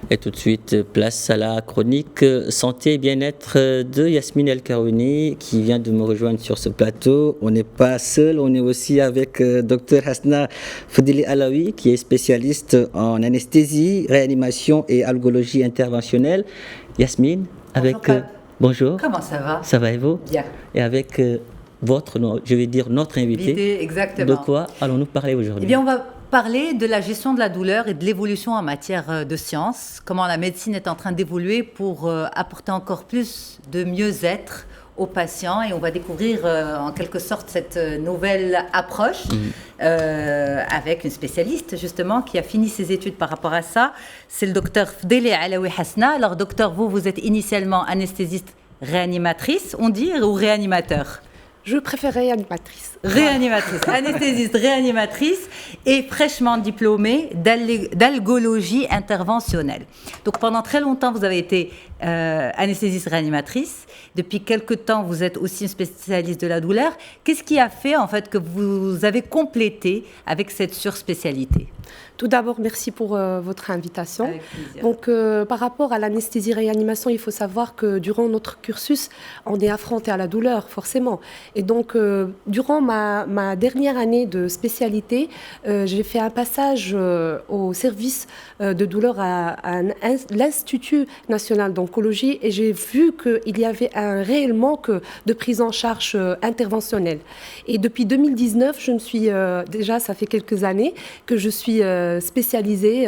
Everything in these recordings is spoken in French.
Et tout de suite, place à la chronique santé et bien-être de Yasmine El Karouni qui vient de me rejoindre sur ce plateau. On n'est pas seul, on est aussi avec Dr Hasna Fodili Alaoui qui est spécialiste en anesthésie, réanimation et algologie interventionnelle. Yasmine, avec... Bonjour. Comment ça va? Ça va et vous? Bien. Et avec je vais dire notre invité. Exactement. De quoi allons-nous parler aujourd'hui? Eh bien, on va parler de la gestion de la douleur et de l'évolution en matière de science, comment la médecine est en train d'évoluer pour apporter encore plus de mieux-être aux patients, et on va découvrir en quelque sorte cette nouvelle approche avec une spécialiste justement qui a fini ses études par rapport à ça. C'est le docteur Fodili Alaoui Hasna. Alors docteur, vous êtes initialement anesthésiste réanimatrice, on dit, ou réanimateur? Je préfère réanimatrice. Réanimatrice, anesthésiste réanimatrice et fraîchement diplômée d'algologie interventionnelle. Donc pendant très longtemps, vous avez été anesthésiste réanimatrice. Depuis quelque temps, vous êtes aussi une spécialiste de la douleur. Qu'est-ce qui a fait en fait que vous avez complété avec cette surspécialité? Tout d'abord, merci pour votre invitation. Avec plaisir. Donc, par rapport à l'anesthésie-réanimation, il faut savoir que durant notre cursus, on est affronté à la douleur, forcément. Et donc, durant ma dernière année de spécialité, j'ai fait un passage au service de douleur à l'Institut national d'oncologie, et j'ai vu qu'il y avait un réel manque de prise en charge interventionnelle. Et depuis 2019, je me suis déjà, ça fait quelques années que je suis spécialisée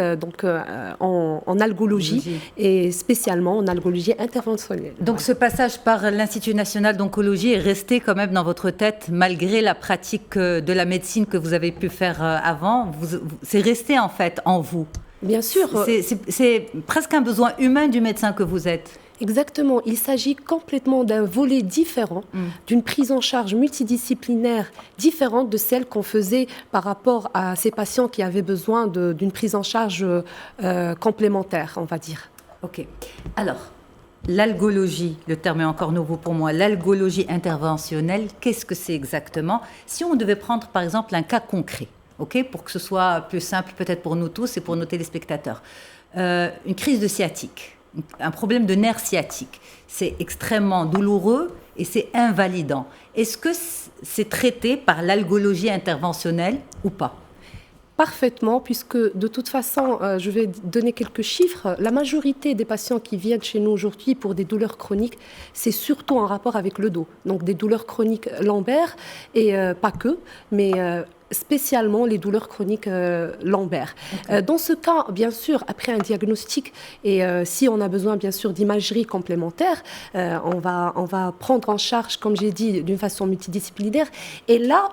en algologie et spécialement en algologie interventionnelle. Donc ce passage par l'Institut national d'oncologie est resté quand même dans votre tête malgré la pratique de la médecine que vous avez pu faire avant. C'est resté en fait en vous. Bien sûr. C'est presque un besoin humain du médecin que vous êtes. Exactement. Il s'agit complètement d'un volet différent, d'une prise en charge multidisciplinaire différente de celle qu'on faisait par rapport à ces patients qui avaient besoin d'une prise en charge complémentaire, on va dire. Ok. Alors, l'algologie, le terme est encore nouveau pour moi, l'algologie interventionnelle, qu'est-ce que c'est exactement? Si on devait prendre par exemple un cas concret, ok, pour que ce soit plus simple peut-être pour nous tous et pour nos téléspectateurs, une crise de sciatique. Un problème de nerf sciatique. C'est extrêmement douloureux et c'est invalidant. Est-ce que c'est traité par l'algologie interventionnelle ou pas? Parfaitement, puisque de toute façon, je vais donner quelques chiffres. La majorité des patients qui viennent chez nous aujourd'hui pour des douleurs chroniques, c'est surtout en rapport avec le dos. Donc des douleurs chroniques lombaires et pas que, mais spécialement les douleurs chroniques lombaires. Okay. Dans ce cas, bien sûr, après un diagnostic et si on a besoin, bien sûr, d'imagerie complémentaire, on va prendre en charge, comme j'ai dit, d'une façon multidisciplinaire. Et là,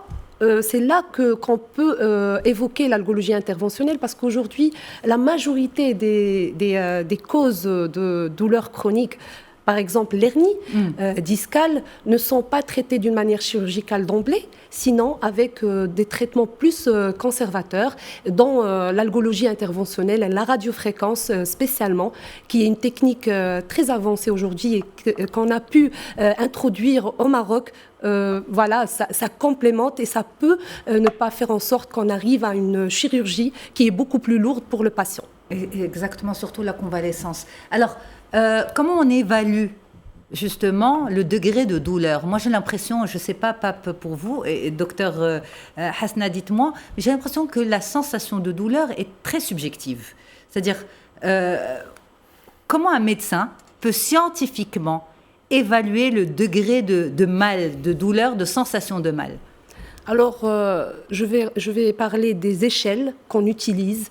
c'est là qu'on peut évoquer l'algologie interventionnelle, parce qu'aujourd'hui, la majorité des causes de douleurs chroniques, par exemple l'hernie discale, ne sont pas traitées d'une manière chirurgicale d'emblée, sinon avec des traitements plus conservateurs, dont l'algologie interventionnelle, la radiofréquence spécialement, qui est une technique très avancée aujourd'hui et qu'on a pu introduire au Maroc. Voilà, ça complémente et ça peut ne pas faire en sorte qu'on arrive à une chirurgie qui est beaucoup plus lourde pour le patient. Exactement, surtout la convalescence. Alors, comment on évalue justement le degré de douleur? Moi, j'ai l'impression, je ne sais pas, Pape, pour vous, et docteur Hasna, dites-moi, mais j'ai l'impression que la sensation de douleur est très subjective. C'est-à-dire, comment un médecin peut scientifiquement évaluer le degré de mal, de douleur, de sensation de mal? Alors, je vais parler des échelles qu'on utilise,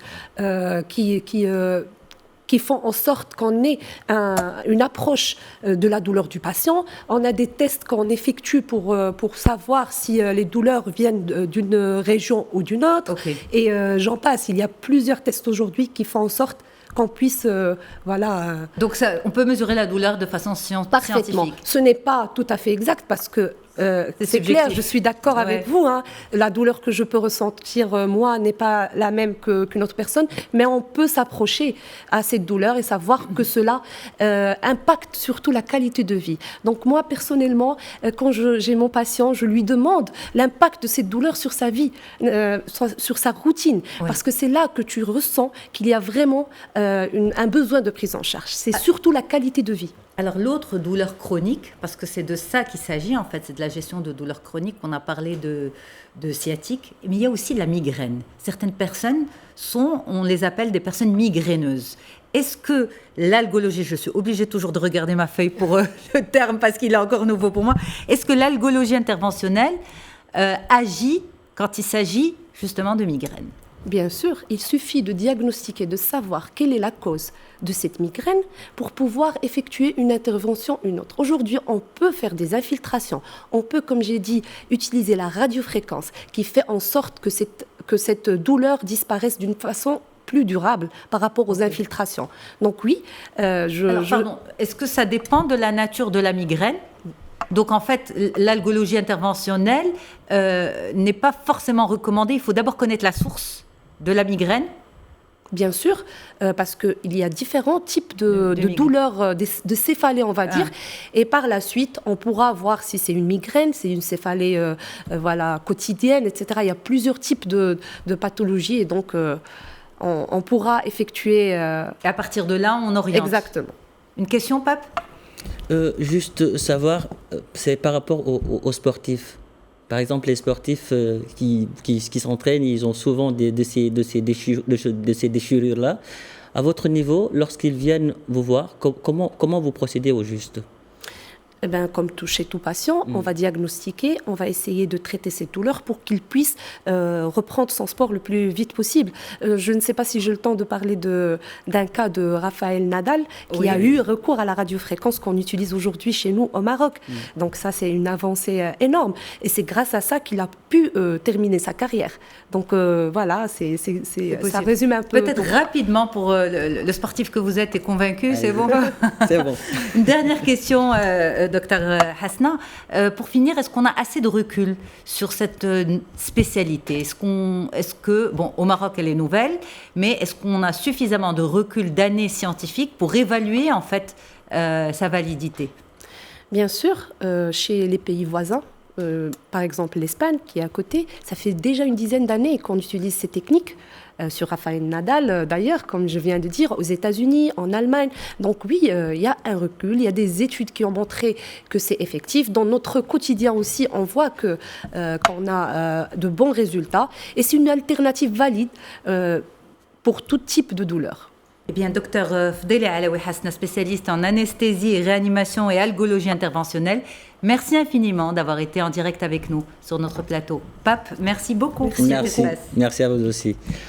qui font en sorte qu'on ait une approche de la douleur du patient. On a des tests qu'on effectue pour savoir si les douleurs viennent d'une région ou d'une autre. Okay. Et j'en passe. Il y a plusieurs tests aujourd'hui qui font en sorte qu'on puisse, Donc, on peut mesurer la douleur de façon scientifique. Parfaitement. Ce n'est pas tout à fait exact parce que C'est clair, je suis d'accord avec vous. Hein. La douleur que je peux ressentir, moi, n'est pas la même qu'une autre personne, mais on peut s'approcher à cette douleur et savoir que cela impacte surtout la qualité de vie. Donc moi, personnellement, quand j'ai mon patient, je lui demande l'impact de cette douleur sur sa vie, sur sa routine, parce que c'est là que tu ressens qu'il y a vraiment un besoin de prise en charge. C'est surtout la qualité de vie. Alors l'autre douleur chronique, parce que c'est de ça qu'il s'agit en fait, c'est de la gestion de douleurs chroniques, on a parlé de sciatique, mais il y a aussi la migraine. Certaines personnes on les appelle des personnes migraineuses. Est-ce que l'algologie, je suis obligée toujours de regarder ma feuille pour le terme parce qu'il est encore nouveau pour moi, est-ce que l'algologie interventionnelle agit quand il s'agit justement de migraine? Bien sûr, il suffit de diagnostiquer, de savoir quelle est la cause de cette migraine pour pouvoir effectuer une intervention, une autre. Aujourd'hui, on peut faire des infiltrations. On peut, comme j'ai dit, utiliser la radiofréquence qui fait en sorte que cette douleur disparaisse d'une façon plus durable par rapport aux infiltrations. Donc oui, pardon, est-ce que ça dépend de la nature de la migraine ? Donc en fait, l'algologie interventionnelle n'est pas forcément recommandée. Il faut d'abord connaître la source de la migraine. Bien sûr, parce qu'il y a différents types de douleurs, de céphalées, on va dire. Et par la suite, on pourra voir si c'est une migraine, c'est une céphalée quotidienne, etc. Il y a plusieurs types de pathologies et donc on pourra effectuer... Et à partir de là, on oriente. Exactement. Une question, Pape ? Juste savoir, c'est par rapport aux sportifs. Par exemple, les sportifs qui s'entraînent, ils ont souvent de ces déchirures-là. À votre niveau, lorsqu'ils viennent vous voir, comment vous procédez au juste ? Eh bien, comme chez tout patient, on va diagnostiquer, on va essayer de traiter cette douleur pour qu'il puisse reprendre son sport le plus vite possible. Je ne sais pas si j'ai le temps de parler d'un cas de Rafael Nadal qui a eu recours à la radiofréquence qu'on utilise aujourd'hui chez nous au Maroc. Donc ça, c'est une avancée énorme. Et c'est grâce à ça qu'il a pu terminer sa carrière. Donc voilà, ça résume un peu. Peut-être rapidement pour le sportif que vous êtes est convaincu, allez, c'est bon. C'est bon. Une dernière question, Docteur Hasna. Pour finir, est-ce qu'on a assez de recul sur cette spécialité ? Est-ce que, au Maroc, elle est nouvelle, mais est-ce qu'on a suffisamment de recul d'années scientifiques pour évaluer en fait sa validité ? Bien sûr, chez les pays voisins, par exemple l'Espagne qui est à côté, ça fait déjà une dizaine d'années qu'on utilise ces techniques. Sur Rafael Nadal, d'ailleurs, comme je viens de dire, aux États-Unis, en Allemagne. Donc oui, il y a un recul, il y a des études qui ont montré que c'est effectif. Dans notre quotidien aussi, on voit qu'on a de bons résultats. Et c'est une alternative valide pour tout type de douleur. Eh bien, docteur Fdeli Alaoui Hasna, spécialiste en anesthésie, réanimation et algologie interventionnelle, merci infiniment d'avoir été en direct avec nous sur notre plateau. Pape, merci beaucoup. Merci à vous aussi.